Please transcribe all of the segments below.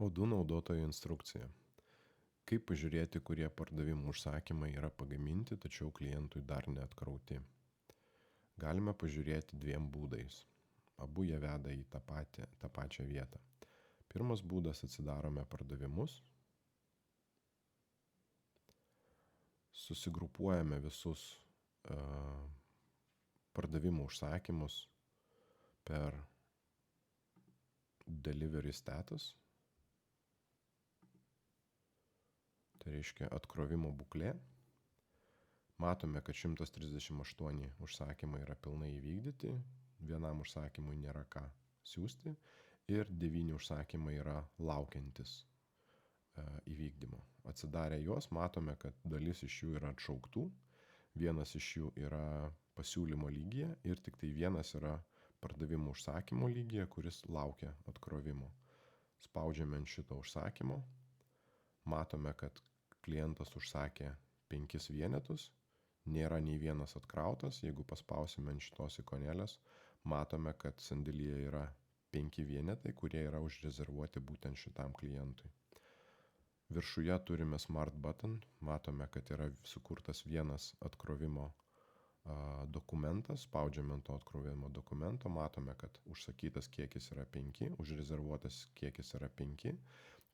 O2 naudotojo instrukcija. Kaip pažiūrėti, kurie pardavimų užsakymai yra pagaminti, tačiau klientui dar neatkrauti. Galime pažiūrėti dviem būdais. Abu jie veda į tą pačią vietą. Pirmas būdas — atsidarome pardavimus, susigrupuojame visus pardavimų užsakymus per delivery status, tai reiškia atkrovimo būklė. Matome, kad 138 užsakymai yra pilnai įvykdyti, vienam užsakymui nėra ką siūsti ir 9 užsakymai yra laukiantis įvykdymo. Atsidarę juos matome, kad dalis iš jų yra atšauktų, vienas iš jų yra pasiūlymo lygyje ir tik tai vienas yra pardavimų užsakymo lygyje, kuris laukia atkrovimo. Spaudžiame ant šito užsakymo, matome, kad klientas užsakė 5 vienetus, nėra nei vienas atkrautas. Jeigu paspausime ant šitos ikonėlės, matome, kad sandėlyje yra 5 vienetai, kurie yra užrezervuoti būtent šitam klientui. Viršuje turime Smart Button, matome, kad yra sukurtas vienas atkrovimo dokumentas, spaudžiame ant to atkrovimo dokumento, matome, kad užsakytas kiekis yra 5, užrezervuotas kiekis yra 5,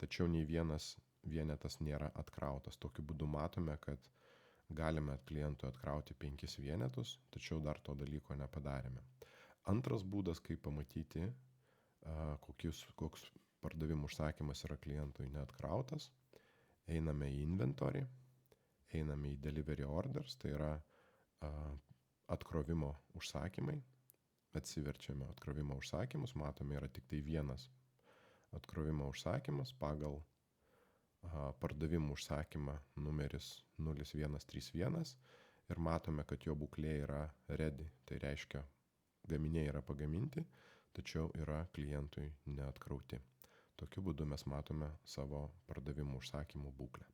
tačiau nei vienas vienetas nėra atkrautas. Tokiu būdu matome, kad galime klientui atkrauti 5 vienetus, tačiau dar to dalyko nepadarėme. Antras būdas, kaip pamatyti, koks pardavimų užsakymas yra klientui neatkrautas. Einame į inventory, einame į delivery orders, tai yra atkrovimo užsakymai. Atsiverčiame atkrovimo užsakymus, matome, yra tik tai vienas atkrovimo užsakymas pagal pardavimų užsakymą numeris 0131 ir matome, kad jo būklė yra ready, tai reiškia gaminiai yra pagaminti, tačiau yra klientui neatkrauti. Tokiu būdu mes matome savo pardavimų užsakymų būklę.